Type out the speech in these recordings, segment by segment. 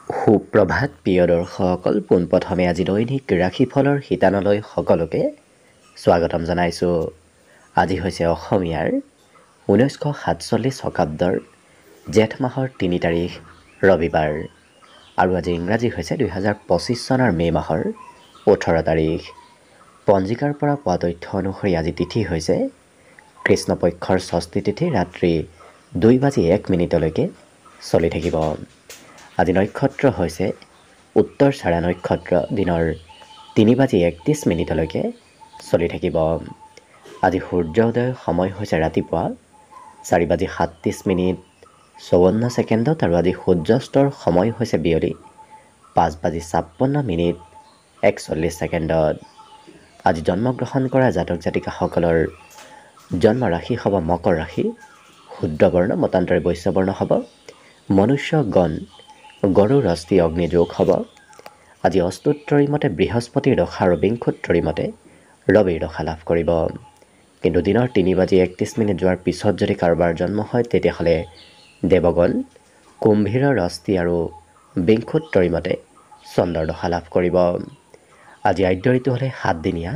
সুপ্ৰভাত প্ৰিয় দৰ্শকসকল, পোনপ্ৰথমে আজি দৈনিক ৰাশিফলৰ শিতানলৈ সকলোকে স্বাগতম জনাইছোঁ। আজি হৈছে অসমীয়াৰ 1947 শকাব্দৰ জেঠ মাহৰ 3 তাৰিখ ৰবিবাৰ আৰু আজি ইংৰাজী হৈছে 2025 চনৰ মে' মাহৰ 18 তাৰিখ। পঞ্জিকাৰ পৰা পোৱা তথ্য অনুসৰি আজি তিথি হৈছে কৃষ্ণপক্ষৰ ষষ্ঠী তিথি, ৰাত্ৰি 2:01 চলি থাকিব। আজি নক্ষত্ৰ হৈছে উত্তৰ চাৰা নক্ষত্ৰ, দিনৰ 3:31 চলি থাকিব। আজি সূৰ্য উদয়ৰ সময় হৈছে ৰাতিপুৱা 4:37:54 আৰু আজি সূৰ্যাস্তৰ সময় হৈছে বিয়লি 5:56:41। আজি জন্মগ্ৰহণ কৰা জাতক জাতিকাসকলৰ জন্ম ৰাশি হ'ব মকৰ ৰাশি, শুদ্ৰ বৰ্ণ মতান্তৰে বৈশ্য বৰ্ণ হ'ব, মনুষ্য গণ গৰুৰ অস্থি অগ্নিযোগ হ'ব। আজি অস্তুত্তৰী মতে বৃহস্পতিৰ দশা আৰু বিংশোত্তৰী মতে ৰবিৰ দশা লাভ কৰিব। কিন্তু দিনৰ 3:31 যোৱাৰ পিছত যদি কাৰোবাৰ জন্ম হয় তেতিয়াহ'লে দেৱগণ কুম্ভীৰৰ অস্থি আৰু বিংশোত্তৰী মতে চন্দ্ৰৰ দশা লাভ কৰিব। আজি আদ্য ঋতু হ'লে 7 দিনীয়া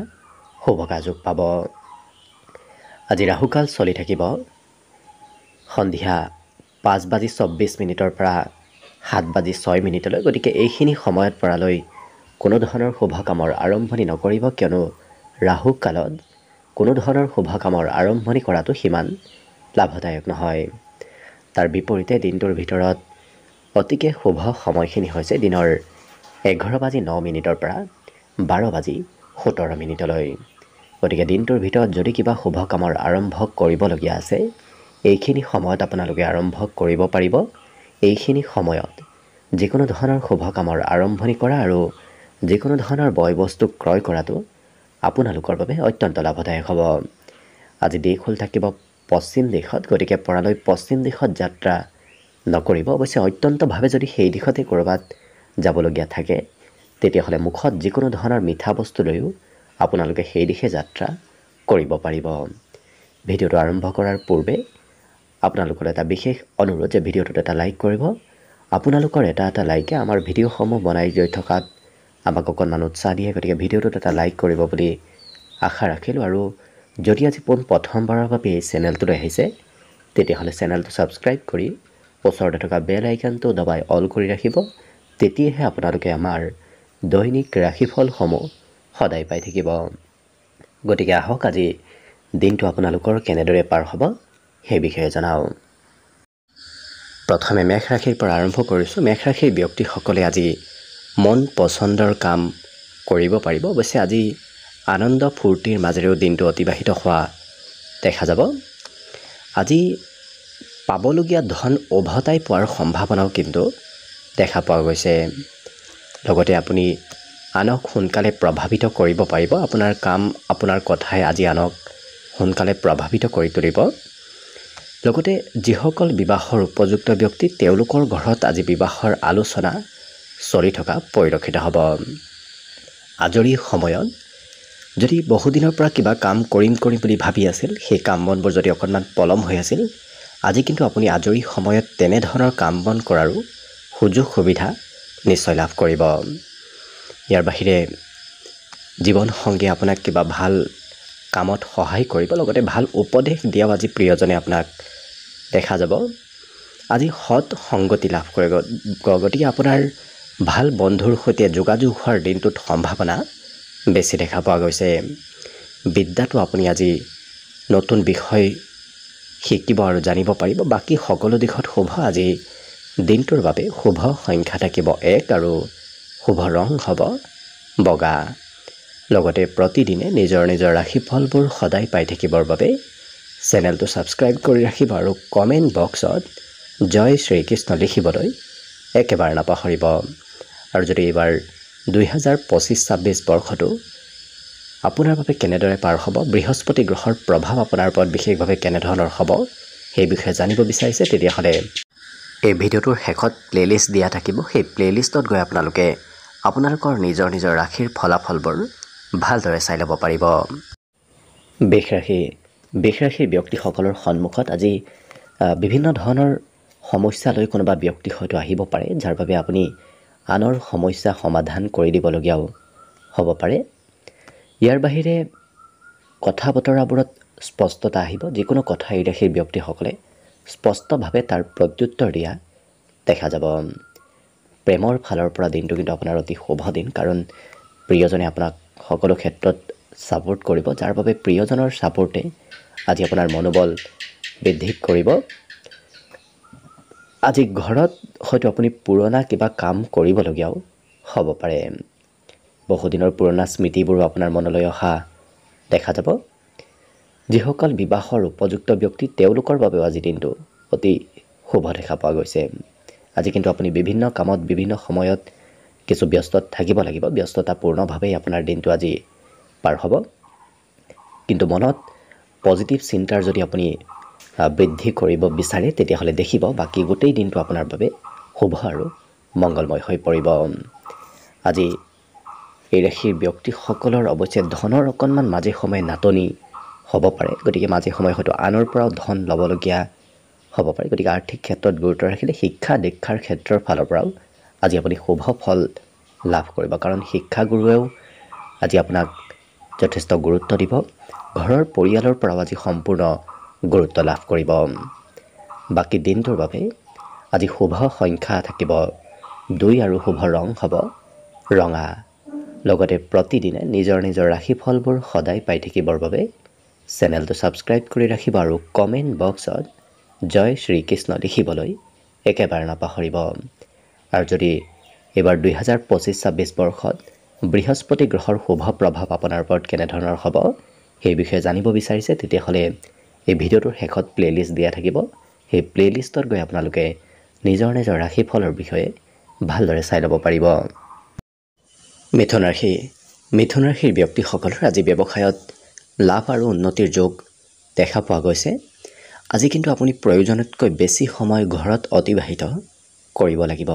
শুভকা যোগ পাব। আজি ৰাহুকাল চলি থাকিব সন্ধিয়া 5:24 পৰা 7:06। গতিকে এইখিনি সময়ত পৰালৈ কোনো ধৰণৰ শুভ কামৰ আৰম্ভণি নকৰিব, কিয়নো ৰাহু কালত কোনো ধৰণৰ শুভ কামৰ আৰম্ভণি কৰাটো সিমান লাভদায়ক নহয়। তাৰ বিপৰীতে দিনটোৰ ভিতৰত অতিকে শুভ সময়খিনি হৈছে দিনৰ 11:09 পৰা 12:17। গতিকে দিনটোৰ ভিতৰত যদি কিবা শুভ কামৰ আৰম্ভ কৰিবলগীয়া আছে, এইখিনি সময়ত আপোনালোকে আৰম্ভ কৰিব পাৰিব। এইখিনি সময়ত যিকোনো ধৰণৰ শুভ কামৰ আৰম্ভণি কৰা আৰু যিকোনো ধৰণৰ বয় বস্তু ক্ৰয় কৰাটো আপোনালোকৰ বাবে অত্যন্ত লাভদায়ক হ'ব। আজি দেশ হ'ল থাকিব পশ্চিম দিশত, গতিকে পৰালৈ পশ্চিম দিশত যাত্ৰা নকৰিব। অৱশ্যে অত্যন্তভাৱে যদি সেই দিশতে ক'ৰবাত যাবলগীয়া থাকে তেতিয়াহ'লে মুখত যিকোনো ধৰণৰ মিঠা বস্তু লৈও আপোনালোকে সেই দিশে যাত্ৰা কৰিব পাৰিব। ভিডিঅ'টো আৰম্ভ কৰাৰ পূৰ্বে আপোনালোকৰ এটা বিশেষ অনুৰোধ যে ভিডিঅ'টোত এটা লাইক কৰিব। আপোনালোকৰ এটা লাইকে আমাৰ ভিডিঅ'সমূহ বনাই গৈ থকাত আমাক অকণমান উৎসাহ দিয়ে। গতিকে ভিডিঅ'টোত এটা লাইক কৰিব বুলি আশা ৰাখিলোঁ। আৰু যদি আজি প্ৰথমবাৰৰ বাবে এই চেনেলটোলৈ আহিছে তেতিয়াহ'লে চেনেলটো ছাবস্ক্ৰাইব কৰি ওচৰতে থকা বেল আইকনটো দবাই অল কৰি ৰাখিব। তেতিয়াহে আপোনালোকে আমাৰ দৈনিক ৰাশিফলসমূহ সদায় পাই থাকিব। গতিকে আহক আজি দিনটো আপোনালোকৰ কেনেদৰে পাৰ হ'ব সেই বিষয়ে জনাওঁ। প্ৰথমে মেষ ৰাশিৰ পৰা আৰম্ভ কৰিছোঁ। মেষ ৰাশিৰ ব্যক্তিসকলে আজি মন পচন্দৰ কাম কৰিব পাৰিব। অৱশ্যে আজি আনন্দ ফূৰ্তিৰ মাজেৰেও দিনটো অতিবাহিত হোৱা দেখা যাব। আজি পাবলগীয়া ধন উভতাই পোৱাৰ সম্ভাৱনাও কিন্তু দেখা পোৱা গৈছে। লগতে আপুনি আনক সোনকালে প্ৰভাৱিত কৰিব পাৰিব। আপোনাৰ কাম, আপোনাৰ কথাই আজি আনক সোনকালে প্ৰভাৱিত কৰি তুলিব। লগতে যিসকল বিবাহৰ উপযুক্ত ব্যক্তি তেওঁলোকৰ ঘৰত আজি বিবাহৰ আলোচনা চলি থকা পৰিলক্ষিত হ'ব। আজৰি সময়ত যদি বহুদিনৰ পৰা কিবা কাম কৰিম বুলি ভাবি আছিল, সেই কাম বনবোৰ যদি অকণমান পলম হৈ আছিল, আজি কিন্তু আপুনি আজৰি সময়ত তেনেধৰণৰ কাম বন কৰাৰো সুযোগ সুবিধা নিশ্চয় লাভ কৰিব। ইয়াৰ বাহিৰে জীৱনসংগী আপোনাক কিবা ভাল কামত সহায় কৰিব, লগতে ভাল উপদেশ দিয়াও আজি প্ৰিয়জনে আপোনাক দেখা যাব। আজি সৎ সংগতি লাভ কৰিব। গতিকে আপোনাৰ ভাল বন্ধুৰ সৈতে যোগাযোগ হোৱাৰ দিনটোত সম্ভাৱনা বেছি দেখা পোৱা গৈছে। বিদ্যাটো আপুনি আজি নতুন বিষয় শিকিব আৰু জানিব পাৰিব। বাকী সকলো দিশত শুভ। আজি দিনটোৰ বাবে শুভ সংখ্যা থাকিব 1 আৰু শুভ ৰং হ'ব বগা। লগতে প্ৰতিদিনে নিজৰ ৰাশিফলবোৰ সদায় পাই থাকিবৰ বাবে চেনেলটো ছাবস্ক্ৰাইব কৰি ৰাখিব আৰু কমেণ্ট বক্সত জয় শ্ৰীকৃষ্ণ লিখিবলৈ একেবাৰে নাপাহৰিব। আৰু যদি এইবাৰ 2025-26 বৰ্ষটো আপোনাৰ বাবে কেনেদৰে পাৰ হ'ব, বৃহস্পতি গ্ৰহৰ প্ৰভাৱ আপোনাৰ ওপৰত বিশেষভাৱে কেনেধৰণৰ হ'ব সেই বিষয়ে জানিব বিচাৰিছে, তেতিয়াহ'লে এই ভিডিঅ'টোৰ শেষত প্লে'লিষ্ট দিয়া থাকিব। সেই প্লে'লিষ্টত গৈ আপোনালোকে আপোনালোকৰ নিজৰ ৰাশিৰ ফলাফলবোৰ ভালদৰে চাই ল'ব পাৰিব। বৃষ ৰাশিৰ ব্যক্তিসকলৰ সন্মুখত আজি বিভিন্ন ধৰণৰ সমস্যা লৈ কোনোবা ব্যক্তি হয়তো আহিব পাৰে, যাৰ বাবে আপুনি আনৰ সমস্যা সমাধান কৰি দিবলগীয়াও হ'ব পাৰে। ইয়াৰ বাহিৰে কথা বতৰাবোৰত স্পষ্টতা আহিব। যিকোনো কথা এই ৰাশিৰ ব্যক্তিসকলে স্পষ্টভাৱে তাৰ প্ৰত্যুত্তৰ দিয়া দেখা যাব। প্ৰেমৰ ফালৰ পৰা দিনটো কিন্তু আপোনাৰ অতি শুভ দিন, কাৰণ প্ৰিয়জনে আপোনাক সকলো ক্ষেত্ৰত ছাপোৰ্ট কৰিব, যাৰ বাবে প্ৰিয়জনৰ ছাপোৰ্টে আজি আপোনাৰ মনোবল বৃদ্ধি কৰিব। আজি ঘৰত হয়তো আপুনি পুৰণা কিবা কাম কৰিবলগীয়াও হ'ব পাৰে। বহুদিনৰ পুৰণা স্মৃতিবোৰো আপোনাৰ মনলৈ অহা দেখা যাব। যিসকল বিবাহৰ উপযুক্ত ব্যক্তি তেওঁলোকৰ বাবেও আজি দিনটো অতি শুভ দেখা পোৱা গৈছে। আজি কিন্তু আপুনি বিভিন্ন কামত বিভিন্ন সময়ত কিছু ব্যস্তত থাকিব লাগিব। ব্যস্ততাপূৰ্ণভাৱেই আপোনাৰ দিনটো আজি পাৰ হ'ব। কিন্তু মনত পজিটিভ চিন্তাৰ যদি আপুনি বৃদ্ধি কৰিব বিচাৰে, তেতিয়াহ'লে দেখিব বাকী গোটেই দিনটো আপোনাৰ বাবে শুভ আৰু মংগলময় হৈ পৰিব। আজি এই ৰাশিৰ ব্যক্তিসকলৰ অৱশ্যে ধনৰ অকণমান মাজে সময়ে নাটনি হ'ব পাৰে। গতিকে মাজে সময়ে হয়তো আনৰ পৰাও ধন ল'বলগীয়া হ'ব পাৰে। গতিকে আৰ্থিক ক্ষেত্ৰত গুৰুত্ব ৰাখিলে শিক্ষা দীক্ষাৰ ক্ষেত্ৰৰ ফালৰ পৰাও আজি আপুনি শুভ ফল লাভ কৰিব, কাৰণ শিক্ষাগুৰুৱেও আজি আপোনাক যথেষ্ট গুৰুত্ব দিব। ঘৰৰ পৰিয়ালৰ পৰাও আজি সম্পূৰ্ণ গুৰুত্ব লাভ কৰিব। বাকী দিনটোৰ বাবে আজি শুভ সংখ্যা থাকিব 2 আৰু শুভ ৰং হ'ব ৰঙা। লগতে প্ৰতিদিনে নিজৰ নিজৰ ৰাশিফলবোৰ সদায় পাই থাকিবৰ বাবে চেনেলটো ছাবস্ক্ৰাইব কৰি ৰাখিব আৰু কমেণ্ট বক্সত জয় শ্ৰীকৃষ্ণ লিখিবলৈ একেবাৰে নাপাহৰিব। আৰু যদি এইবাৰ 2025-26 বৰ্ষত বৃহস্পতি গ্ৰহৰ শুভ প্ৰভাৱ আপোনাৰ ওপৰত কেনেধৰণৰ হ'ব সেই বিষয়ে জানিব বিচাৰিছে, তেতিয়াহ'লে এই ভিডিঅ'টোৰ শেষত প্লে'লিষ্ট দিয়া থাকিব। সেই প্লে'লিষ্টত গৈ আপোনালোকে নিজৰ নিজৰ ৰাশিফলৰ বিষয়ে ভালদৰে চাই ল'ব পাৰিব। মিথুন ৰাশি। মিথুন ৰাশিৰ ব্যক্তিসকলৰ আজি ব্যৱসায়ত লাভ আৰু উন্নতিৰ যোগ দেখা পোৱা গৈছে। আজি কিন্তু আপুনি প্ৰয়োজনতকৈ বেছি সময় ঘৰত অতিবাহিত কৰিব লাগিব।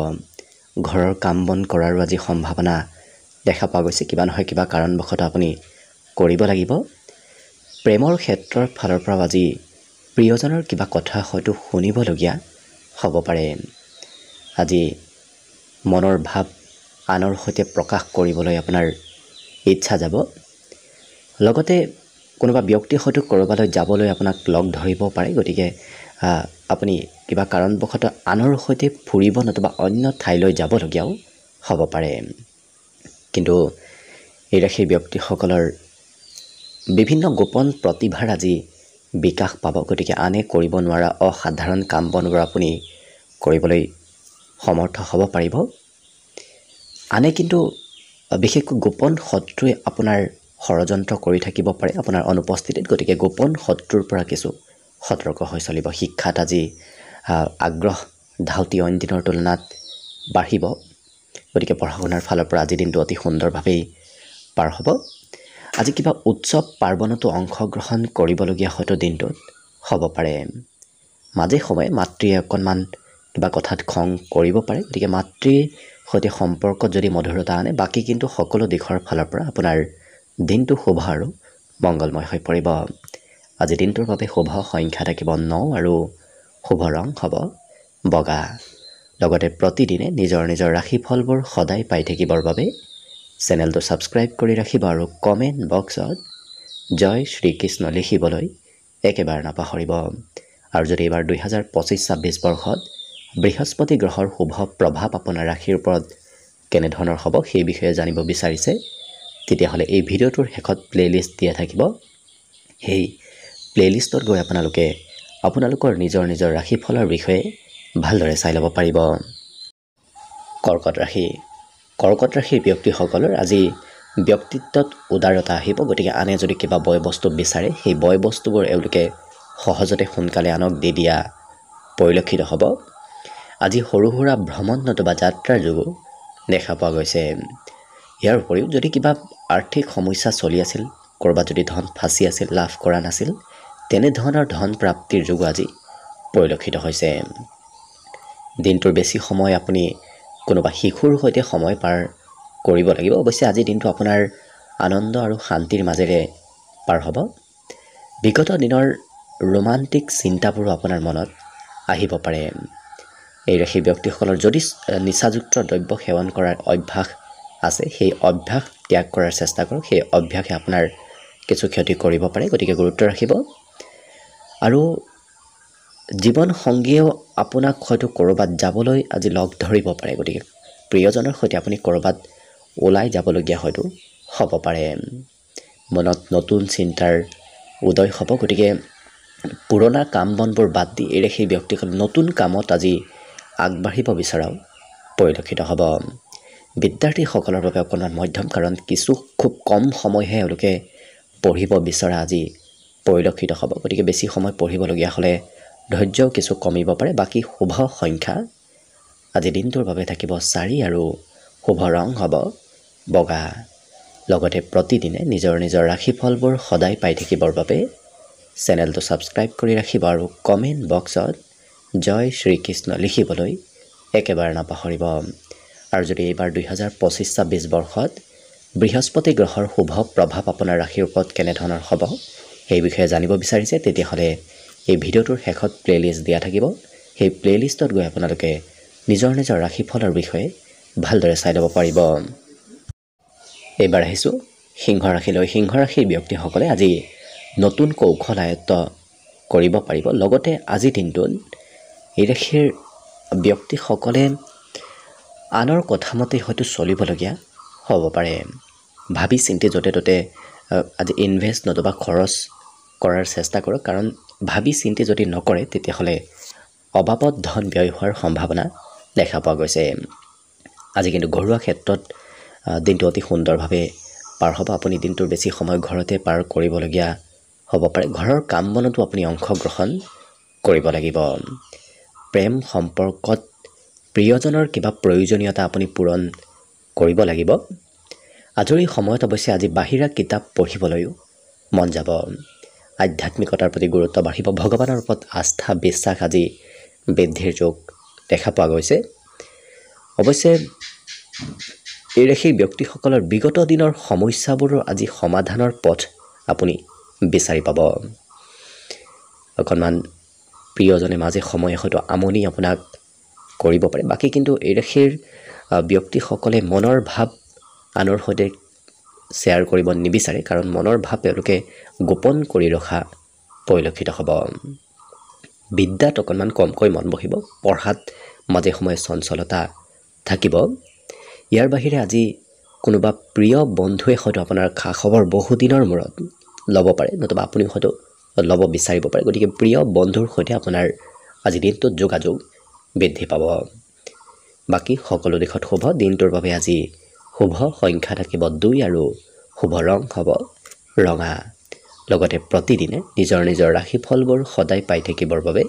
ঘৰৰ কাম বন কৰাৰো আজি সম্ভাৱনা দেখা পোৱা গৈছে। কিবা নহয় কিবা কাৰণবশতঃ আপুনি কৰিব লাগিব। প্ৰেমৰ ক্ষেত্ৰৰ ফালৰ পৰা আজি প্ৰিয়জনৰ কিবা কথা হয়তো শুনিবলগীয়া হ'ব পাৰে। আজি মনৰ ভাৱ আনৰ সৈতে প্ৰকাশ কৰিবলৈ আপোনাৰ ইচ্ছা যাব। লগতে কোনোবা ব্যক্তি হয়তো ক'ৰবালৈ যাবলৈ আপোনাক লগ ধৰিব পাৰে। গতিকে আপুনি কিবা কাৰণবশতঃ আনৰ সৈতে ফুৰিব নতুবা অন্য ঠাইলৈ যাবলগীয়াও হ'ব পাৰে। কিন্তু এই ৰাশিৰ ব্যক্তিসকলৰ বিভিন্ন গোপন প্ৰতিভাৰ আজি বিকাশ পাব। গতিকে আনে কৰিব নোৱাৰা অসাধাৰণ কাম বনবোৰ আপুনি কৰিবলৈ সমৰ্থ হ'ব পাৰিব। আনে কিন্তু বিশেষকৈ গোপন শত্ৰুৱে আপোনাৰ ষড়যন্ত্ৰ কৰি থাকিব পাৰে আপোনাৰ অনুপস্থিতিত। গতিকে গোপন শত্ৰুৰ পৰা কিছু সতৰ্ক হৈ চলিব। শিক্ষাত আজি আগ্ৰহ ধাউতি অইন দিনৰ তুলনাত বাঢ়িব। গতিকে পঢ়া শুনাৰ ফালৰ পৰা আজিৰ দিনটো অতি সুন্দৰভাৱেই পাৰ হ'ব। আজি কিবা উৎসৱ পাৰ্বণতো অংশগ্ৰহণ কৰিবলগীয়া হয়তো দিনটোত হ'ব পাৰে। মাজে সময়ে মাতৃয়ে অকণমান কিবা কথাত খং কৰিব পাৰে। গতিকে মাতৃৰ সৈতে সম্পৰ্কত যদি মধুৰতা আনে, বাকী কিন্তু সকলো দিশৰ ফালৰ পৰা আপোনাৰ দিনটো শুভ আৰু মংগলময় হৈ পৰিব। আজি দিনটোৰ বাবে শুভ সংখ্যা থাকিব 9 আৰু শুভ ৰং হ'ব বগা। লগতে প্ৰতিদিনে নিজৰ নিজৰ ৰাশিফলবোৰ সদায় পাই থাকিবৰ বাবে চেনেলটো ছাবস্ক্ৰাইব কৰি ৰাখিব আৰু কমেণ্ট বক্সত জয় শ্ৰীকৃষ্ণ লিখিবলৈ একেবাৰে নাপাহৰিব। আৰু যদি এইবাৰ 2025-26 বৰ্ষত বৃহস্পতি গ্ৰহৰ শুভ প্ৰভাৱ আপোনাৰ ৰাশিৰ ওপৰত কেনেধৰণৰ হ'ব সেই বিষয়ে জানিব বিচাৰিছে, তেতিয়াহ'লে এই ভিডিঅ'টোৰ শেষত প্লে'লিষ্ট দিয়া থাকিব। সেই প্লে'লিষ্টত গৈ আপোনালোকে আপোনালোকৰ নিজৰ নিজৰ ৰাশিফলৰ বিষয়ে ভালদৰে চাই ল'ব পাৰিব। কৰ্কট ৰাশি। কৰ্কট ৰাশিৰ ব্যক্তিসকলৰ আজি ব্যক্তিত্বত উদাৰতা আহিব। গতিকে আনে যদি কিবা বয় বস্তু বিচাৰে, সেই বয় বস্তুবোৰ এওঁলোকে সহজতে সোনকালে আনক দি দিয়া পৰিলক্ষিত হ'ব। আজি সৰু সুৰা ভ্ৰমণ নতুবা যাত্ৰাৰ যোগো দেখা পোৱা গৈছে। ইয়াৰ উপৰিও যদি কিবা আৰ্থিক সমস্যা চলি আছিল, ক'ৰবাত যদি ধন ফাঁচি আছিল, লাভ কৰা নাছিল, তেনেধৰণৰ ধন প্ৰাপ্তিৰ যোগো আজি পৰিলক্ষিত হৈছে। দিনটোৰ বেছি সময় আপুনি কোনোবা শিশুৰ সৈতে সময় পাৰ কৰিব লাগিব। অৱশ্যে আজিৰ দিনটো আপোনাৰ আনন্দ আৰু শান্তিৰ মাজেৰে পাৰ হ'ব। বিগত দিনৰ ৰোমান্টিক চিন্তাবোৰো আপোনাৰ মনত আহিব পাৰে। এই ৰাশি ব্যক্তিসকলৰ যদি নিচাযুক্ত দ্ৰব্য সেৱন কৰাৰ অভ্যাস আছে সেই অভ্যাস ত্যাগ কৰাৰ চেষ্টা কৰক। সেই অভ্যাসে আপোনাৰ কিছু ক্ষতি কৰিব পাৰে, গতিকে গুৰুত্ব ৰাখিব। আৰু জীৱন সংগীয়েও আপোনাক হয়তো ক'ৰবাত যাবলৈ আজি লগ ধৰিব পাৰে, গতিকে প্ৰিয়জনৰ সৈতে আপুনি ক'ৰবাত ওলাই যাবলগীয়া হয়তো হ'ব পাৰে। মনত নতুন চিন্তাৰ উদয় হ'ব, গতিকে পুৰণা কাম বনবোৰ বাদ দি এই ৰাশিৰ ব্যক্তিসকল নতুন কামত আজি আগবাঢ়িব বিচৰাও পৰিলক্ষিত হ'ব। বিদ্যাৰ্থীসকলৰ বাবে অকণমান মধ্যম, কাৰণ কিছু খুব কম সময়হে এওঁলোকে পঢ়িব বিচৰা আজি পৰিলক্ষিত হ'ব, গতিকে বেছি সময় পঢ়িবলগীয়া হ'লে ধৈৰ্যও কিছু কমিব পাৰে। বাকী শুভ সংখ্যা আজি দিনটোৰ বাবে থাকিব 4 আৰু শুভ ৰং হ'ব বগা। লগতে প্ৰতিদিনে নিজৰ নিজৰ ৰাশিফলবোৰ সদায় পাই থাকিবৰ বাবে চেনেলটো ছাবস্ক্ৰাইব কৰি ৰাখিব আৰু কমেণ্ট বক্সত জয় শ্ৰীকৃষ্ণ লিখিবলৈ একেবাৰে নাপাহৰিব। আৰু যদি এইবাৰ 2025-26 বৰ্ষত বৃহস্পতি গ্ৰহৰ শুভ প্ৰভাৱ আপোনাৰ ৰাশিৰ ওপৰত কেনেধৰণৰ হ'ব সেই বিষয়ে জানিব বিচাৰিছে, তেতিয়াহ'লে এই ভিডিঅ'টোৰ শেষত প্লে'লিষ্ট দিয়া থাকিব। সেই প্লে'লিষ্টত গৈ আপোনালোকে নিজৰ নিজৰ ৰাশিফলৰ বিষয়ে ভালদৰে চাই ল'ব পাৰিব। এইবাৰ আহিছোঁ সিংহ ৰাশিলৈ। সিংহ ৰাশিৰ ব্যক্তিসকলে আজি নতুন কৌশল আয়ত্ত কৰিব পাৰিব। লগতে আজি দিনটোত এই ৰাশিৰ ব্যক্তিসকলে আনৰ কথামতে হয়তো চলিবলগীয়া হ'ব পাৰে। ভাবি চিন্তি য'তে ত'তে আজি ইনভেষ্ট নতুবা খৰচ কৰাৰ চেষ্টা কৰক, কাৰণ ভাবি চিন্তি যদি নকৰে তেতিয়াহ'লে অবাবত ধন ব্যয় হোৱাৰ সম্ভাৱনা দেখা পোৱা গৈছে। আজি কিন্তু ঘৰুৱা ক্ষেত্ৰত দিনটো অতি সুন্দৰভাৱে পাৰ হ'ব। আপুনি দিনটোৰ বেছি সময় ঘৰতে পাৰ কৰিবলগীয়া হ'ব পাৰে। ঘৰৰ কাম বনতো আপুনি অংশগ্ৰহণ কৰিব লাগিব। প্ৰেম সম্পৰ্কত প্ৰিয়জনৰ কিবা প্ৰয়োজনীয়তা আপুনি পূৰণ কৰিব লাগিব। আজৰি সময়ত অৱশ্যে আজি বাহিৰা কিতাপ পঢ়িবলৈও মন যাব। আধ্যাত্মিকতাৰ প্ৰতি গুৰুত্ব বাঢ়িব। ভগৱানৰ ওপৰত আস্থা বিশ্বাস আজি বৃদ্ধিৰ যোগ দেখা পোৱা গৈছে। অৱশ্যে এই ৰাশিৰ ব্যক্তিসকলৰ বিগত দিনৰ সমস্যাবোৰৰ আজি সমাধানৰ পথ আপুনি বিচাৰি পাব। অকণমান প্ৰিয়জনে মাজে সময়ে হয়তো আমনি আপোনাক কৰিব পাৰে। বাকী কিন্তু এই ৰাশিৰ ব্যক্তিসকলে মনৰ ভাৱ আনৰ সৈতে শ্বেয়াৰ কৰিব নিবিচাৰে, কাৰণ মনৰ ভাৱ তেওঁলোকে গোপন কৰি ৰখা পৰিলক্ষিত হ'ব। বিদ্যাত অকণমান কমকৈ মন বহিব। পঢ়াত মাজে সময়ে চঞ্চলতা থাকিব। ইয়াৰ বাহিৰে আজি কোনোবা প্ৰিয় বন্ধুৱে হয়তো আপোনাৰ খা খবৰ বহুদিনৰ মূৰত ল'ব পাৰে, নতুবা আপুনি হয়তো ল'ব বিচাৰিব পাৰে। গতিকে প্ৰিয় বন্ধুৰ সৈতে আপোনাৰ আজি দিনটোত যোগাযোগ বৃদ্ধি পাব। বাকী সকলো দিশত শুভ। দিনটোৰ বাবে আজি শুভ সংখ্যা থাকিব 2 আৰু শুভ ৰং হ'ব ৰঙা। লগতে প্ৰতিদিনে নিজৰ নিজৰ ৰাশিফলবোৰ সদায় পাই থাকিবৰ বাবে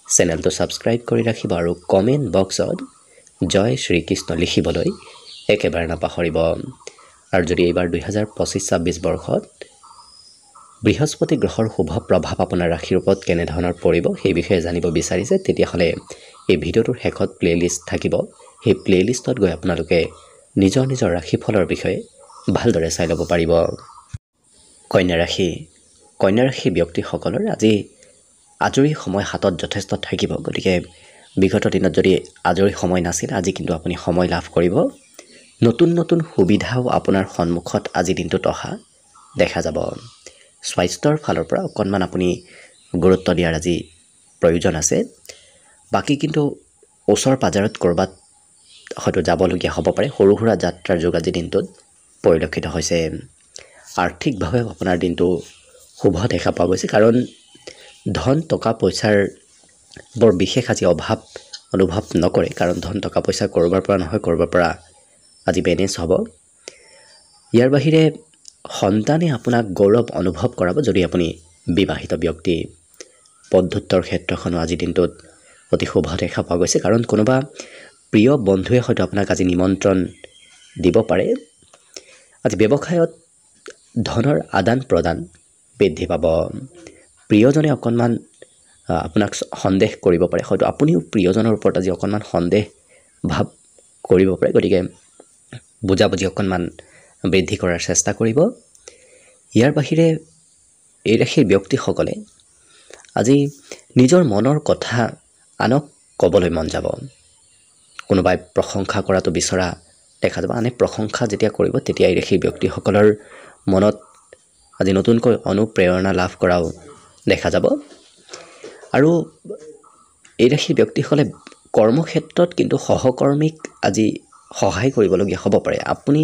চেনেলটো ছাবস্ক্ৰাইব কৰি ৰাখিব আৰু কমেণ্ট বক্সত জয় শ্ৰীকৃষ্ণ লিখিবলৈ একেবাৰে নাপাহৰিব। আৰু যদি এইবাৰ 2025-26 বৰ্ষত বৃহস্পতি গ্ৰহৰ শুভ প্ৰভাৱ আপোনাৰ ৰাশিৰ ওপৰত কেনেধৰণৰ পৰিব সেই বিষয়ে জানিব বিচাৰিছে, তেতিয়াহ'লে এই ভিডিঅ'টোৰ শেষত প্লে'লিষ্ট থাকিব। সেই প্লে'লিষ্টত গৈ আপোনালোকে নিজৰ নিজৰ ৰাশিফলৰ বিষয়ে ভালদৰে চাই ল'ব পাৰিব। কন্যা ৰাশি। কন্যা ৰাশি ব্যক্তিসকলৰ আজি আজৰি সময় হাতত যথেষ্ট থাকিব, গতিকে বিগত দিনত যদি আজৰি সময় নাছিল আজি কিন্তু আপুনি সময় লাভ কৰিব। নতুন নতুন সুবিধাও আপোনাৰ সন্মুখত আজি দিনটোত অহা দেখা যাব। স্বাস্থ্যৰ ফালৰ পৰা অকণমান আপুনি গুৰুত্ব দিয়াৰ আজি প্ৰয়োজন আছে। বাকী কিন্তু ওচৰ পাজাৰত ক'ৰবাত হয়তো যাবলগীয়া হ'ব পাৰে। সৰু সুৰা যাত্ৰাৰ যোগ আজি দিনটোত পৰিলক্ষিত হৈছে। আৰ্থিকভাৱে আপোনাৰ দিনটো শুভ দেখা পোৱা গৈছে, কাৰণ ধন টকা পইচাৰ বৰ বিশেষ আজি অভাৱ অনুভৱ নকৰে, কাৰণ ধন টকা পইচা ক'ৰবাৰ পৰা নহয় ক'ৰবাৰ পৰা আজি মেনেজ হ'ব। ইয়াৰ বাহিৰে সন্তানে আপোনাক গৌৰৱ অনুভৱ কৰাব যদি আপুনি বিবাহিত ব্যক্তি। বন্ধুত্বৰ ক্ষেত্ৰখনো আজি দিনটোত অতি শুভ দেখা পোৱা গৈছে, কাৰণ কোনোবা প্ৰিয় বন্ধুৱে হয়তো আপোনাক আজি নিমন্ত্ৰণ দিব পাৰে। আজি ব্যৱসায়ত ধনৰ আদান প্ৰদান বৃদ্ধি পাব। প্ৰিয়জনে অকণমান আপোনাক সন্দেহ কৰিব পাৰে, হয়তো আপুনিও প্ৰিয়জনৰ ওপৰত আজি অকণমান সন্দেহ ভাৱ কৰিব পাৰে, গতিকে বুজাবুজি অকণমান বৃদ্ধি কৰাৰ চেষ্টা কৰিব। ইয়াৰ বাহিৰে এই ৰাশিৰ ব্যক্তিসকলে আজি নিজৰ মনৰ কথা আনক ক'বলৈ মন যাব। কোনোবাই প্ৰশংসা কৰাটো বিচৰা দেখা যাব। আনে প্ৰশংসা যেতিয়া কৰিব তেতিয়াই সেই ব্যক্তিসকলৰ মনত আজি নতুনকৈ অনুপ্ৰেৰণা লাভ কৰাও দেখা যাব। আৰু এই ৰাশি ব্যক্তিসকলে কৰ্মক্ষেত্ৰত কিন্তু সহকৰ্মীক আজি সহায় কৰিবলগীয়া হ'ব পাৰে। আপুনি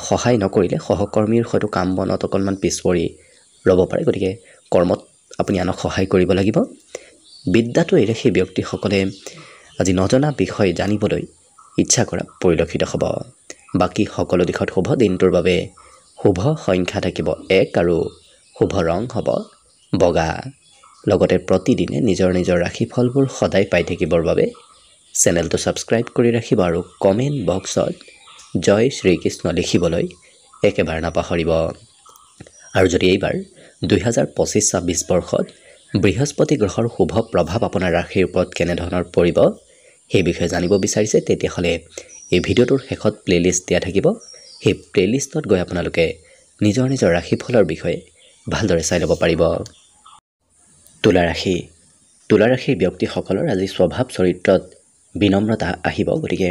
সহায় নকৰিলে সহকৰ্মীৰ হয়তো কাম বনত অকণমান পিছ পৰি ৰ'ব পাৰে। গতিকে কৰ্মত আপুনি আনক সহায় কৰিব লাগিব। বিদ্যাটো এই ৰাশি ব্যক্তিসকলে আজি নজনা বিষয় জানিবলৈ ইচ্ছা কৰা পৰিলক্ষিত হ'ব। বাকী সকলো দিশত শুভ। দিনটোৰ বাবে শুভ সংখ্যা থাকিব 1 আৰু শুভ ৰং হ'ব বগা। লগতে প্ৰতিদিনে নিজৰ নিজৰ ৰাশিফলবোৰ সদায় পাই থাকিবৰ বাবে চেনেলটো ছাবস্ক্ৰাইব কৰি ৰাখিব আৰু কমেণ্ট বক্সত জয় শ্ৰীকৃষ্ণ লিখিবলৈ একেবাৰে নাপাহৰিব। আৰু যদি এইবাৰ 2025-26 বৰ্ষত বৃহস্পতি গ্ৰহৰ শুভ প্ৰভাৱ আপোনাৰ ৰাশিৰ ওপৰত কেনেধৰণৰ পৰিব সেই বিষয়ে জানিব বিচাৰিছে, তেতিয়াহ'লে এই ভিডিঅ'টোৰ শেষত প্লেলিষ্ট দিয়া থাকিব। সেই প্লেলিষ্টত গৈ আপোনালোকে নিজৰ নিজৰ ৰাশিফলৰ বিষয়ে ভালদৰে চাই ল'ব পাৰিব। তুলা ৰাশি। তুলা ৰাশিৰ ব্যক্তিসকলৰ আজি স্বভাৱ চৰিত্ৰত বিনম্ৰতা আহিব। গতিকে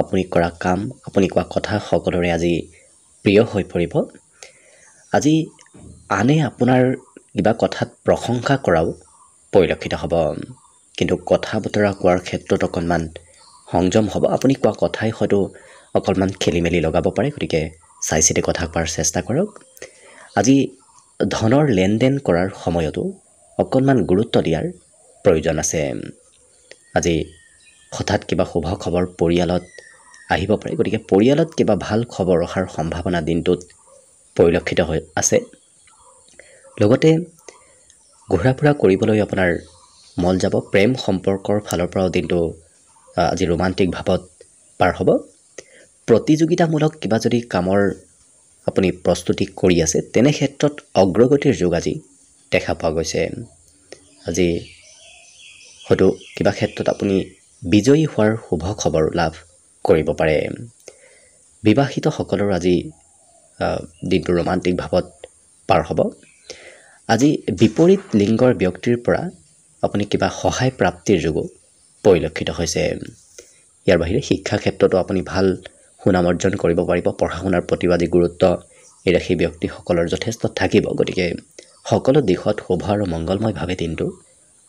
আপুনি কৰা কাম, আপুনি কোৱা কথা সকলোৰে আজি প্ৰিয় হৈ পৰিব। আজি আনে আপোনাৰ কিবা কথাত প্ৰশংসা কৰাও পৰিলক্ষিত হ'ব। কিন্তু কথা বতৰা কোৱাৰ ক্ষেত্ৰত অকণমান সংযম হ'ব। আপুনি কোৱা কথাই হয়তো অকণমান খেলি মেলি লগাব পাৰে। গতিকে চাই চিতি কথা কোৱাৰ চেষ্টা কৰক। আজি ধনৰ লেনদেন কৰাৰ সময়তো অকণমান গুৰুত্ব দিয়াৰ প্ৰয়োজন আছে। আজি হঠাৎ কিবা শুভ খবৰ পৰিয়ালত আহিব পাৰে। গতিকে পৰিয়ালত কিবা ভাল খবৰ অহাৰ সম্ভাৱনা দিনটোত পৰিলক্ষিত হৈ আছে। লগতে ঘূৰা ফুৰা কৰিবলৈ আপোনাৰ মন যাব। প্ৰেম সম্পৰ্কৰ ফালৰ পৰাও দিনটো আজি ৰোমান্টিক ভাৱত পাৰ হ'ব। প্ৰতিযোগিতামূলক কিবা যদি কামৰ আপুনি প্ৰস্তুতি কৰি আছে তেনে ক্ষেত্ৰত অগ্ৰগতিৰ যোগ আজি দেখা পোৱা গৈছে। আজি হয়তো কিবা ক্ষেত্ৰত আপুনি বিজয়ী হোৱাৰ শুভ খবৰ লাভ কৰিব পাৰে। বিবাহিতসকলৰ আজি দিনটো ৰোমান্টিক ভাৱত পাৰ হ'ব। আজি বিপৰীত লিংগৰ ব্যক্তিৰ পৰা আপুনি কিবা সহায় প্ৰাপ্তিৰ যোগো পৰিলক্ষিত হৈছে। ইয়াৰ বাহিৰে শিক্ষা ক্ষেত্ৰতো আপুনি ভাল সুনাম অৰ্জন কৰিব পাৰিব। পঢ়া শুনাৰ প্ৰতিও আজি গুৰুত্ব এই ৰাশি ব্যক্তিসকলৰ যথেষ্ট থাকিব। গতিকে সকলো দিশত শুভ আৰু মংগলময়ভাৱে দিনটো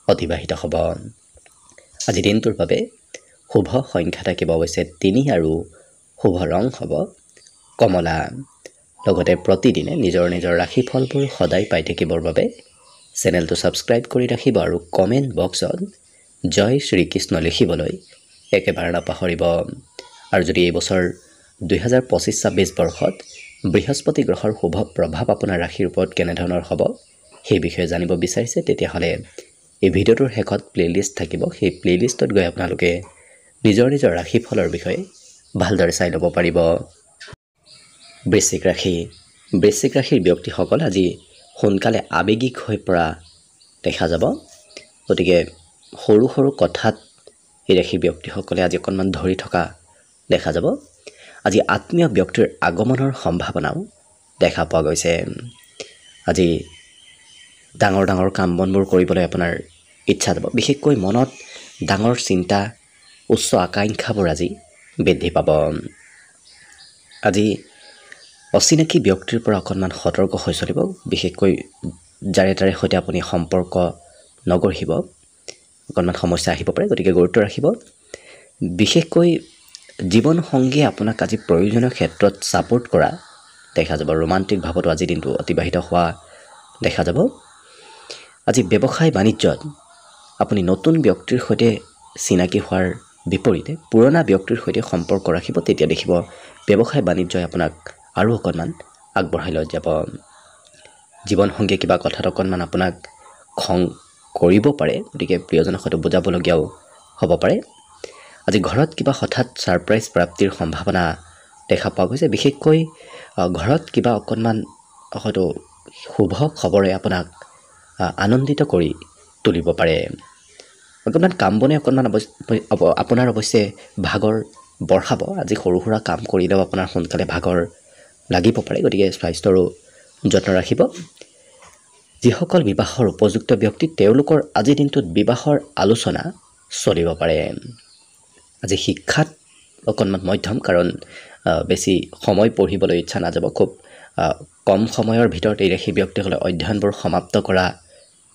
অতিবাহিত হ'ব। আজি দিনটোৰ বাবে শুভ সংখ্যা থাকিব অৱশ্যে 3 আৰু শুভ ৰং হ'ব কমলা। লগতে প্ৰতিদিনে নিজৰ নিজৰ ৰাশিফলবোৰ সদায় পাই থাকিবৰ বাবে চেনেলটো ছাবস্ক্ৰাইব কৰি ৰাখিব আৰু কমেণ্ট বক্সত জয় শ্ৰীকৃষ্ণ লিখিবলৈ একেবাৰে নাপাহৰিব। আৰু যদি এই বছৰ 2025-26 বৰ্ষত বৃহস্পতি গ্ৰহৰ শুভ প্ৰভাৱ আপোনাৰ ৰাশিৰ ওপৰত কেনেধৰণৰ হ'ব সেই বিষয়ে জানিব বিচাৰিছে, তেতিয়াহ'লে এই ভিডিঅ'টোৰ শেষত প্লেলিষ্ট থাকিব। সেই প্লেলিষ্টত গৈ আপোনালোকে নিজৰ নিজৰ ৰাশিফলৰ বিষয়ে ভালদৰে চাই ল'ব পাৰিব। বৃশ্চিক ৰাশি। বৃশ্চিক ৰাশিৰ ব্যক্তিসকল আজি সোনকালে আৱেগিক হৈ পৰা দেখা যাব। গতিকে সৰু সৰু কথাত এই ৰাশিৰ ব্যক্তিসকলে আজি অকণমান ধৰি থকা দেখা যাব। আজি আত্মীয় ব্যক্তিৰ আগমনৰ সম্ভাৱনাও দেখা পোৱা গৈছে। আজি ডাঙৰ ডাঙৰ কাম বনবোৰ কৰিবলৈ আপোনাৰ ইচ্ছা যাব। বিশেষকৈ মনত ডাঙৰ চিন্তা, উচ্চ আকাংক্ষাবোৰ আজি বৃদ্ধি পাব। আজি অচিনাকি ব্যক্তিৰ পৰা অকণমান সতৰ্ক হৈ চলিব। বিশেষকৈ যাৰে তাৰে সৈতে আপুনি সম্পৰ্ক নগঢ়িব, অকণমান সমস্যা আহিব পাৰে। গতিকে গুৰুত্ব ৰাখিব। বিশেষকৈ জীৱনসংগীয়ে আপোনাক আজি প্ৰয়োজনীয় ক্ষেত্ৰত ছাপোৰ্ট কৰা দেখা যাব। ৰোমান্টিক ভাৱতো আজি দিনটো অতিবাহিত হোৱা দেখা যাব। আজি ব্যৱসায় বাণিজ্যত আপুনি নতুন ব্যক্তিৰ সৈতে চিনাকি হোৱাৰ বিপৰীতে পুৰণা ব্যক্তিৰ সৈতে সম্পৰ্ক ৰাখিব। তেতিয়া দেখিব ব্যৱসায় বাণিজ্যই আপোনাক আৰু অকণমান আগবঢ়াই লৈ যাব। জীৱনসংগীয়ে কিবা কথাত অকণমান আপোনাক খং কৰিব পাৰে। গতিকে প্ৰিয়জনক হয়তো বুজাবলগীয়াও হ'ব পাৰে। আজি ঘৰত কিবা হঠাৎ ছাৰপ্ৰাইজ প্ৰাপ্তিৰ সম্ভাৱনা দেখা পোৱা গৈছে। বিশেষকৈ ঘৰত কিবা অকণমান হয়তো শুভ খবৰে আপোনাক আনন্দিত কৰি তুলিব পাৰে। অকণমান কাম বনে অকণমান আপোনাৰ অৱশ্যে ভাগৰ বঢ়াব। আজি সৰু সুৰা কাম কৰিলেও আপোনাৰ সোনকালে ভাগৰ লাগিব পাৰে। গতিকে স্বাস্থ্যৰো যত্ন ৰাখিব। যিসকল বিবাহৰ উপযুক্ত ব্যক্তি তেওঁলোকৰ আজিৰ দিনটোত বিবাহৰ আলোচনা চলিব পাৰে। আজি শিক্ষাত অকণমান মধ্যম, কাৰণ বেছি সময় পঢ়িবলৈ ইচ্ছা নাযাব। খুব কম সময়ৰ ভিতৰত এই ৰাশি ব্যক্তিসকলে অধ্যয়নবোৰ সমাপ্ত কৰা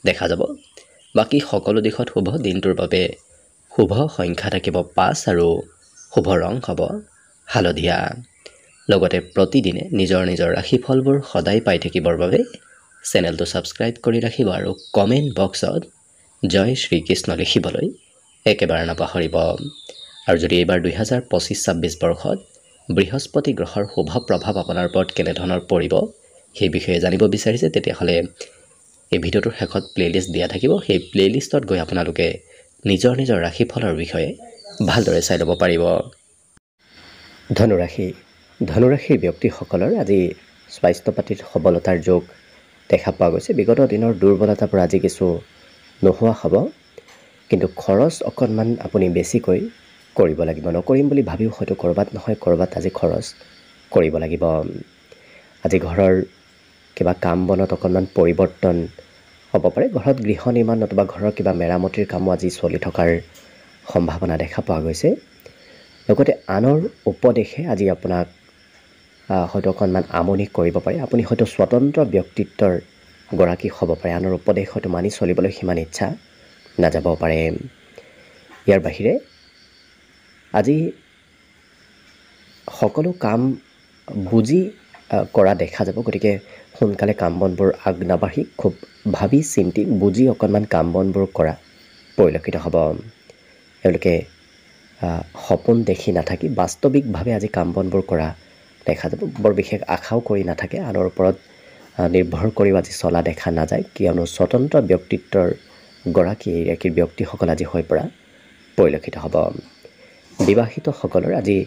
দেখা যাব। বাকী সকলো দিশত শুভ। দিনটোৰ বাবে শুভ সংখ্যা থাকিব 5 আৰু শুভ ৰং হ'ব হালধীয়া। লগতে প্ৰতিদিনে নিজৰ নিজৰ ৰাশিফলবোৰ সদায় পাই থাকিবৰ বাবে চেনেলটো ছাবস্ক্ৰাইব কৰি ৰাখিব আৰু কমেণ্ট বক্সত জয় শ্ৰীকৃষ্ণ লিখিবলৈ একেবাৰে নাপাহৰিব। আৰু যদি এইবাৰ 2025-26 বৰ্ষত বৃহস্পতি গ্ৰহৰ শুভ প্ৰভাৱ আপোনাৰ ওপৰত কেনেধৰণৰ পৰিব সেই বিষয়ে জানিব বিচাৰিছে, তেতিয়াহ'লে এই ভিডিঅ'টোৰ শেষত প্লেলিষ্ট দিয়া থাকিব। সেই প্লেলিষ্টত গৈ আপোনালোকে নিজৰ নিজৰ ৰাশিফলৰ বিষয়ে ভালদৰে চাই ল'ব পাৰিব। ধনুৰাশিৰ ব্যক্তিসকলৰ আজি স্বাস্থ্য পাতিত সবলতাৰ যোগ দেখা পোৱা গৈছে। বিগত দিনৰ দুৰ্বলতাৰ পৰা আজি কিছু নোহোৱা হ'ব, কিন্তু খৰচ অকণমান আপুনি বেছিকৈ কৰিব লাগিব। নকৰিম বুলি ভাবিও হয়তো ক'ৰবাত নহয় ক'ৰবাত আজি খৰচ কৰিব লাগিব। আজি ঘৰৰ কিবা কাম বনত অকণমান পৰিৱৰ্তন হ'ব পাৰে। ঘৰত গৃহ নিৰ্মাণ নতুবা ঘৰৰ কিবা মেৰামতিৰ কামো আজি চলি থকাৰ সম্ভাৱনা দেখা পোৱা গৈছে। লগতে আনৰ উপদেশে আজি আপোনাক হয়তো অকণমান আমনি কৰিব পাৰে। আপুনি হয়তো স্বতন্ত্ৰ ব্যক্তিত্বৰ গৰাকী হ'ব পাৰে। আনৰ উপদেশ হয়তো মানি চলিবলৈ সিমান ইচ্ছা নাযাব পাৰে। ইয়াৰ বাহিৰে আজি সকলো কাম বুজি কৰা দেখা যাব। গতিকে সোনকালে কাম বনবোৰ আগ নাবাঢ়ি খুব ভাবি চিন্তি বুজি অকণমান কাম বনবোৰ কৰা পৰিলক্ষিত হ'ব। এওঁলোকে সপোন দেখি নাথাকি বাস্তৱিকভাৱে আজি কাম বনবোৰ কৰা দেখা যাব। বৰ বিশেষ আশাও কৰি নাথাকে। আনৰ ওপৰত নিৰ্ভৰ কৰিও আজি চলা দেখা নাযায়, কিয়নো স্বতন্ত্ৰ ব্যক্তিত্বৰ গৰাকী এই ৰাশিৰ ব্যক্তিসকল আজি হৈ পৰা পৰিলক্ষিত হ'ব। বিবাহিতসকলৰ আজি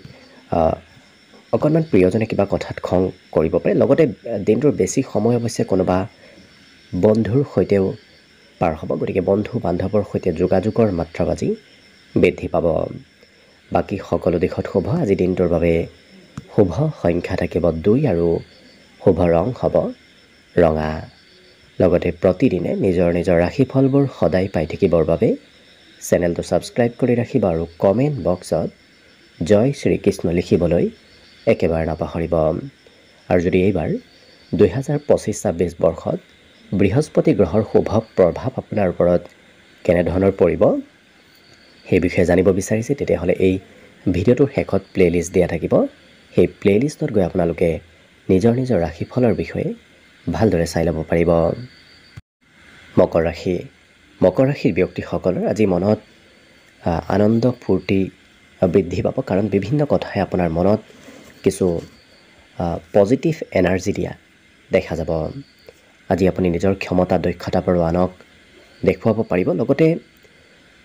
অকণমান প্ৰিয়জনে কিবা কথাত খং কৰিব পাৰে। লগতে দিনটোৰ বেছি সময় অৱশ্যে কোনোবা বন্ধুৰ সৈতেও পাৰ হ'ব। গতিকে বন্ধু বান্ধৱৰ সৈতে যোগাযোগৰ মাত্ৰা আজি বৃদ্ধি পাব। বাকী সকলো দিশত শুভ। আজি দিনটোৰ বাবে শুভ সংখ্যা থাকিব 2 আৰু শুভ ৰং হ'ব ৰঙা। লগতে প্ৰতিদিনে নিজৰ নিজৰ ৰাশিফলবোৰ সদায় পাই থাকিবৰ বাবে চেনেলটো ছাবস্ক্ৰাইব কৰি ৰাখিব আৰু কমেণ্ট বক্সত জয় শ্ৰীকৃষ্ণ লিখিবলৈ একেবাৰে নাপাহৰিব। আৰু যদি এইবাৰ 2025-26 বৰ্ষত বৃহস্পতি গ্ৰহৰ শুভ প্ৰভাৱ আপোনাৰ ওপৰত কেনেধৰণৰ পৰিব সেই বিষয়ে জানিব বিচাৰিছে, তেতিয়াহ'লে এই ভিডিঅ'টোৰ শেষত প্লেলিষ্ট দিয়া থাকিব। সেই প্লেলিষ্টত গৈ আপোনালোকে নিজৰ নিজৰ ৰাশিফলৰ বিষয়ে ভালদৰে চাই ল'ব পাৰিব। মকৰ ৰাশিৰ ব্যক্তিসকলৰ আজি মনত আনন্দ ফূৰ্তি বৃদ্ধি পাব, কাৰণ বিভিন্ন কথাই আপোনাৰ মনত কিছু পজিটিভ এনাৰ্জি দিয়া দেখা যাব। আজি আপুনি নিজৰ ক্ষমতা দক্ষতাৰ পৰা আনক দেখুৱাব পাৰিব। লগতে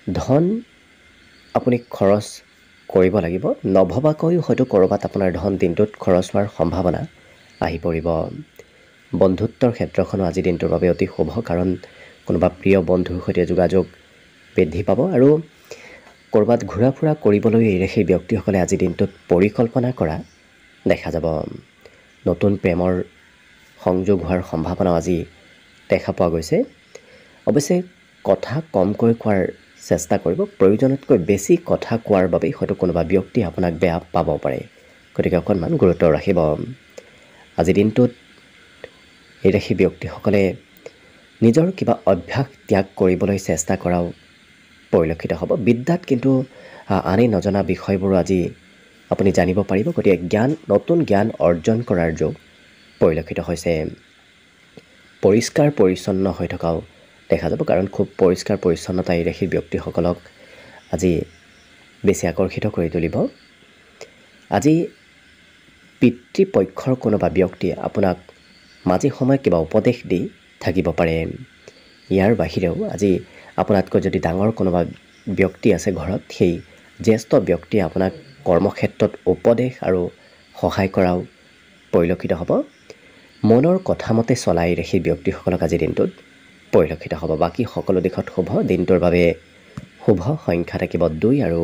ধন আপুনি খৰচ কৰিব লাগিব। নভবাকৈও হয়তো ক'ৰবাত আপোনাৰ ধন দিনটোত খৰচ হোৱাৰ সম্ভাৱনা আহি পৰিব। বন্ধুত্বৰ ক্ষেত্ৰখনো আজি দিনটোৰ বাবে অতি শুভ, কাৰণ কোনোবা প্ৰিয় বন্ধুৰ সৈতে যোগাযোগ বৃদ্ধি পাব আৰু ক'ৰবাত ঘূৰা ফুৰা কৰিবলৈ এই ৰাশিৰ ব্যক্তিসকলে আজি দিনটোত পৰিকল্পনা কৰা দেখা যাব। নতুন প্ৰেমৰ সংযোগ হোৱাৰ সম্ভাৱনাও আজি দেখা পোৱা গৈছে। অৱশ্যে কথা কমকৈ কোৱাৰ চেষ্টা কৰিব। প্ৰয়োজনতকৈ বেছি কথা কোৱাৰ বাবেই হয়তো কোনোবা ব্যক্তি আপোনাক বেয়া পাব পাৰে। গতিকে অকণমান গুৰুত্ব ৰাখিব। আজি দিনটোত এই ৰাশি ব্যক্তিসকলে নিজৰ কিবা অভ্যাস ত্যাগ কৰিবলৈ চেষ্টা কৰাও পৰিলক্ষিত হ'ব। বিদ্যাত কিন্তু আনে নজনা বিষয়বোৰো আজি আপুনি জানিব পাৰিব। গতিকে নতুন জ্ঞান অৰ্জন কৰাৰ যোগ পৰিলক্ষিত হৈছে। পৰিষ্কাৰ পৰিচ্ছন্ন হৈ থকাও দেখা যাব, কাৰণ খুব পৰিষ্কাৰ পৰিচ্ছন্নতা এই ৰাশিৰ ব্যক্তিসকলক আজি বেছি আকৰ্ষিত কৰি তুলিব। আজি পিতৃপক্ষৰ কোনোবা ব্যক্তিয়ে আপোনাক মাজে সময়ে কিবা উপদেশ দি থাকিব পাৰে। ইয়াৰ বাহিৰেও আজি আপোনাতকৈ যদি ডাঙৰ কোনোবা ব্যক্তি আছে ঘৰত, সেই জ্যেষ্ঠ ব্যক্তিয়ে আপোনাক কৰ্মক্ষেত্ৰত উপদেশ আৰু সহায় কৰাও পৰিলক্ষিত হ'ব। মনৰ কথামতে চলাই ৰাশিৰ ব্যক্তিসকলক আজি দিনটোত পৰিলক্ষিত হ'ব। বাকী সকলো দিশত শুভ। দিনটোৰ বাবে শুভ সংখ্যা থাকিব 2 আৰু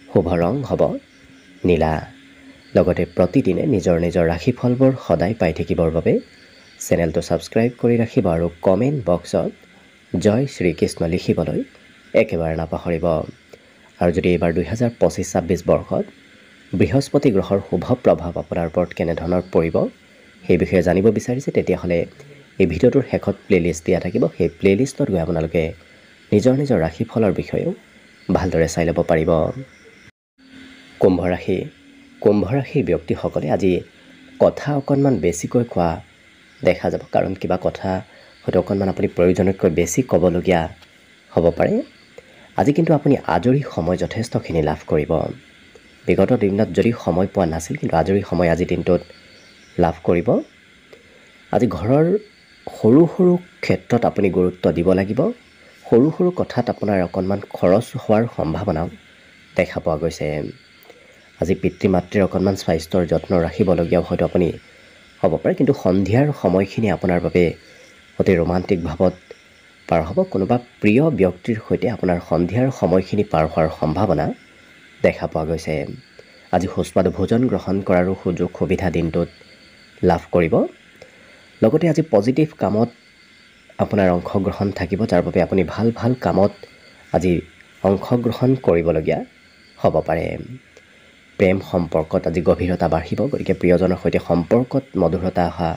শুভ ৰং হ'ব নীলা। লগতে প্ৰতিদিনে নিজৰ নিজৰ ৰাশিফলবোৰ সদায় পাই থাকিবৰ বাবে চেনেলটো ছাবস্ক্ৰাইব কৰি ৰাখিব আৰু কমেণ্ট বক্সত জয় শ্ৰীকৃষ্ণ লিখিবলৈ একেবাৰে নাপাহৰিব। আৰু যদি এইবাৰ 2025-26 বৰ্ষত বৃহস্পতি গ্ৰহৰ শুভ প্ৰভাৱ আপোনাৰ ওপৰত কেনেধৰণৰ পৰিব সেই বিষয়ে জানিব বিচাৰিছে, তেতিয়াহ'লে এই ভিডিঅ'টোৰ শেষত প্লেলিষ্ট দিয়া থাকিব। সেই প্লেলিষ্টত গৈ আপোনালোকে নিজৰ নিজৰ ৰাশিফলৰ বিষয়েও ভালদৰে চাই ল'ব পাৰিব। কুম্ভ ৰাশি। কুম্ভ ৰাশিৰ ব্যক্তিসকলে আজি কথা অকণমান বেছিকৈ কোৱা দেখা যাব, কাৰণ কিবা কথা হয়তো অকণমান আপুনি প্ৰয়োজনতকৈ বেছি ক'বলগীয়া হ'ব পাৰে। আজি কিন্তু আপুনি আজৰি সময় যথেষ্টখিনি লাভ কৰিব। বিগত দিনত যদি সময় পোৱা নাছিল, কিন্তু আজৰি সময় আজিৰ দিনটোত লাভ কৰিব। আজি ঘৰৰ সৰু সৰু ক্ষেত্ৰত আপুনি গুৰুত্ব দিব লাগিব। সৰু সৰু কথাত আপোনাৰ অকণমান খৰচ হোৱাৰ সম্ভাৱনাও দেখা পোৱা গৈছে। আজি পিতৃ মাতৃৰ অকণমান স্বাস্থ্যৰ যত্ন ৰাখিবলগীয়াও হয়তো আপুনি হ'ব পাৰে, কিন্তু সন্ধিয়াৰ সময়খিনি আপোনাৰ বাবে অতি ৰোমান্টিক ভাৱত পাৰ হ'ব। কোনোবা প্ৰিয় ব্যক্তিৰ সৈতে আপোনাৰ সন্ধিয়াৰ সময়খিনি পাৰ হোৱাৰ সম্ভাৱনা দেখা পোৱা গৈছে। আজি সুস্বাদু ভোজন গ্ৰহণ কৰাৰো সুযোগ সুবিধা দিনটোত লাভ কৰিব। লগতে আজি পজিটিভ কামত আপোনাৰ অংশগ্ৰহণ থাকিব, যাৰ বাবে আপুনি ভাল ভাল কামত আজি অংশগ্ৰহণ কৰিবলগীয়া হ'ব পাৰে। প্ৰেম সম্পৰ্কত আজি গভীৰতা বাঢ়িব, গতিকে প্ৰিয়জনৰ সৈতে সম্পৰ্কত মধুৰতা অহা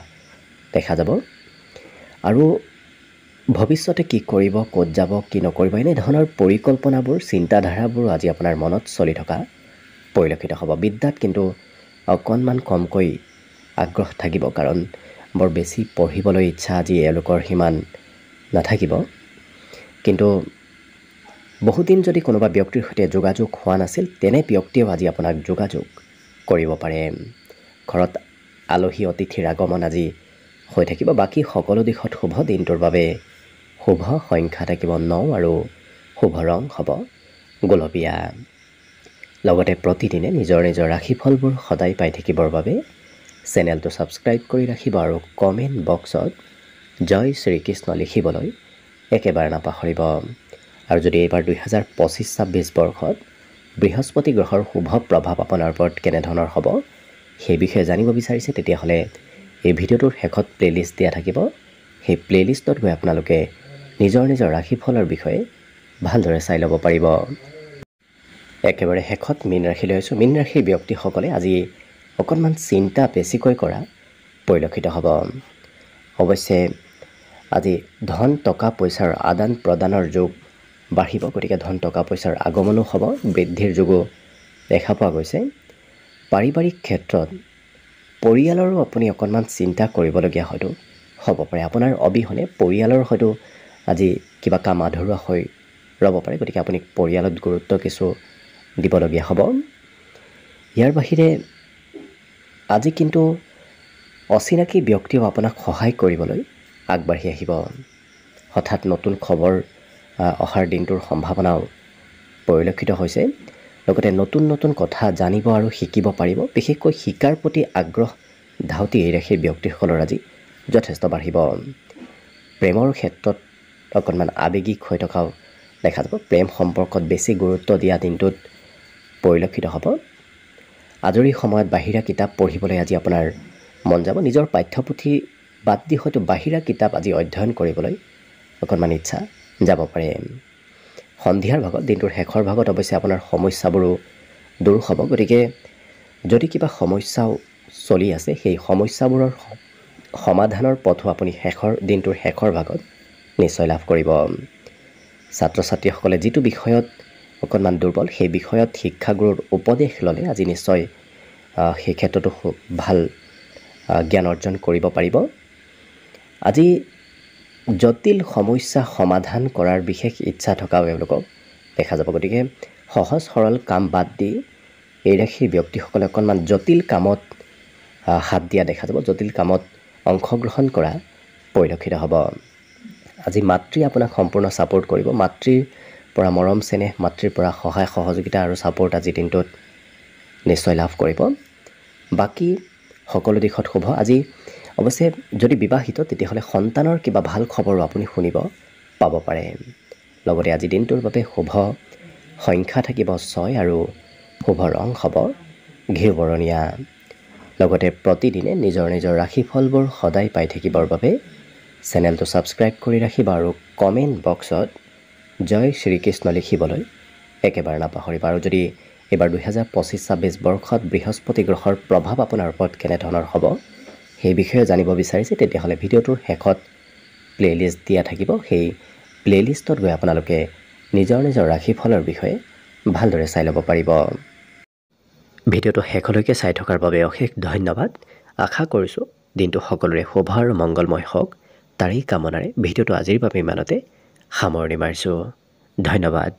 দেখা যাব। আৰু ভৱিষ্যতে কি কৰিব, ক'ত যাব, কি নকৰিব, এনেধৰণৰ পৰিকল্পনাবোৰ চিন্তাধাৰাবোৰ আজি আপোনাৰ মনত চলি থকা পৰিলক্ষিত হ'ব। বিদ্যাত কিন্তু অকণমান কমকৈ আগ্ৰহ থাকিব, কাৰণ বৰ বেছি পঢ়িবলৈ ইচ্ছা আজি এওঁলোকৰ সিমান নাথাকিব। কিন্তু বহুদিন যদি কোনোবা ব্যক্তিৰ সৈতে যোগাযোগ হোৱা নাছিল, তেনে ব্যক্তিয়েও আজি আপোনাক যোগাযোগ কৰিব পাৰে। ঘৰত আলহী অতিথিৰ আগমন আজি হৈ থাকিব। বাকী সকলো দিশত শুভ। দিনটোৰ বাবে শুভ সংখ্যা থাকিব 9 আৰু শুভ ৰং হ'ব গোলপীয়া। লগতে প্ৰতিদিনে নিজৰ নিজৰ ৰাশিফলবোৰ সদায় পাই থাকিবৰ বাবে চেনেলটো ছাবস্ক্ৰাইব কৰি ৰাখিব আৰু কমেণ্ট বক্সত জয় শ্ৰীকৃষ্ণ লিখিবলৈ একেবাৰে নাপাহৰিব। আৰু যদি এইবাৰ 2025-26 বৰ্ষত বৃহস্পতি গ্ৰহৰ শুভ প্ৰভাৱ আপোনাৰ ওপৰত কেনেধৰণৰ হ'ব সেই বিষয়ে জানিব বিচাৰিছে, তেতিয়াহ'লে এই ভিডিঅ'টোৰ শেষত প্লেলিষ্ট দিয়া থাকিব। সেই প্লেলিষ্টত গৈ আপোনালোকে নিজৰ নিজৰ ৰাশিফলৰ বিষয়ে ভালদৰে চাই ল'ব পাৰিব। একেবাৰে শেষত মীন ৰাশিলৈ আছোঁ। মীন ৰাশিৰ ব্যক্তিসকলে আজি অকণমান চিন্তা বেছিকৈ কৰা পৰিলক্ষিত হ'ব। অৱশ্যে আজি ধন টকা পইচাৰ আদান প্ৰদানৰ যোগ বাঢ়িব, গতিকে ধন টকা পইচাৰ আগমনো হ'ব, বৃদ্ধিৰ যোগো দেখা পোৱা গৈছে। পাৰিবাৰিক ক্ষেত্ৰত পৰিয়ালৰো আপুনি অকণমান চিন্তা কৰিবলগীয়া হয়তো হ'ব পাৰে। আপোনাৰ অবিহনে পৰিয়ালৰ হয়তো আজি কিবা কাম আধৰুৱা হৈ ৰ'ব পাৰে, গতিকে আপুনি পৰিয়ালত গুৰুত্ব কিছু দিবলগীয়া হ'ব। ইয়াৰ বাহিৰে আজি কিন্তু অচিনাকি ব্যক্তিও আপোনাক সহায় কৰিবলৈ আগবাঢ়ি আহিব। হঠাৎ নতুন খবৰ অহাৰ দিনটোৰ সম্ভাৱনাও পৰিলক্ষিত হৈছে। লগতে নতুন নতুন কথা জানিব আৰু শিকিব পাৰিব। বিশেষকৈ শিকাৰ প্ৰতি আগ্ৰহ ধাউতি এই ৰাশিৰ ব্যক্তিসকলৰ আজি যথেষ্ট বাঢ়িব। প্ৰেমৰ ক্ষেত্ৰত অকণমান আৱেগিক হৈ থকাও দেখা যাব। প্ৰেম সম্পৰ্কত বেছি গুৰুত্ব দিয়া দিনটোত পৰিলক্ষিত হ'ব। আজৰি সময়ত বাহিৰা কিতাপ পঢ়িবলৈ আজি আপোনাৰ মন যাব। নিজৰ পাঠ্যপুথি বাদ দি হয়তো বাহিৰা কিতাপ আজি অধ্যয়ন কৰিবলৈ অকণমান ইচ্ছা যাব পাৰে। সন্ধিয়াৰ ভাগত, দিনটোৰ শেষৰ ভাগত অৱশ্যে আপোনাৰ সমস্যাবোৰো দূৰ হ'ব, গতিকে যদি কিবা সমস্যাও চলি আছে সেই সমস্যাবোৰৰ সমাধানৰ পথো আপুনি দিনটোৰ শেষৰ ভাগত নিশ্চয় লাভ কৰিব। ছাত্ৰ ছাত্ৰীসকলে যিটো বিষয়ত অকণমান দুৰ্বল, সেই বিষয়ত শিক্ষাগুৰুৰ উপদেশ ল'লে আজি নিশ্চয় সেই ক্ষেত্ৰতো ভাল জ্ঞান অৰ্জন কৰিব পাৰিব। আজি জটিল সমস্যা সমাধান কৰাৰ বিশেষ ইচ্ছা থকাও এওঁলোকক দেখা যাব, গতিকে সহজ সৰল কাম বাদ দি এই ৰাশিৰ ব্যক্তিসকলে অকণমান জটিল কামত হাত দিয়া দেখা যাব, জটিল কামত অংশগ্ৰহণ কৰা পৰিলক্ষিত হ'ব। আজি মাতৃ আপোনাক সম্পূৰ্ণ ছাপোৰ্ট কৰিব। মাতৃৰ পৰা মৰম চেনেহ, মাতৃৰ পৰা সহায় সহযোগিতা আৰু ছাপোৰ্ট আজি দিনটোত নিশ্চয় লাভ কৰিব। বাকী সকলো দিশত শুভ। আজি অৱশ্যে যদি বিবাহিত, তেতিয়াহ'লে সন্তানৰ কিবা ভাল খবৰো আপুনি শুনিব পাব পাৰে। লগতে আজি দিনটোৰ বাবে শুভ সংখ্যা থাকিব 6 আৰু শুভ ৰং হ'ব ঘিউ বৰণীয়া। লগতে প্ৰতিদিনে নিজৰ নিজৰ ৰাশিফলবোৰ সদায় পাই থাকিবৰ বাবে চেনেলটো ছাবস্ক্ৰাইব কৰি ৰাখিব আৰু কমেণ্ট বক্সত জয় শ্ৰীকৃষ্ণ লিখিবলৈ একেবাৰে নাপাহৰিবা। আৰু যদি এইবাৰ 2025-26 বৰ্ষত বৃহস্পতি গ্ৰহৰ প্ৰভাৱ আপোনাৰ ওপৰত কেনেধৰণৰ হ'ব সেই বিষয়ে জানিব বিচাৰিছে, তেতিয়াহ'লে ভিডিঅ'টোৰ শেষত প্লে'লিষ্ট দিয়া থাকিব। সেই প্লে'লিষ্টত গৈ আপোনালোকে নিজৰ নিজৰ ৰাশিফলৰ বিষয়ে ভালদৰে চাই ল'ব পাৰিব। ভিডিঅ'টো শেষলৈকে চাই থকাৰ বাবে অশেষ ধন্যবাদ। আশা কৰিছোঁ দিনটো সকলোৰে শুভ আৰু মংগলময় হওক, তাৰেই কামনাৰে ভিডিঅ'টো আজিৰ বাবে ইমানতে সামৰণি মাৰিছোঁ। ধন্যবাদ।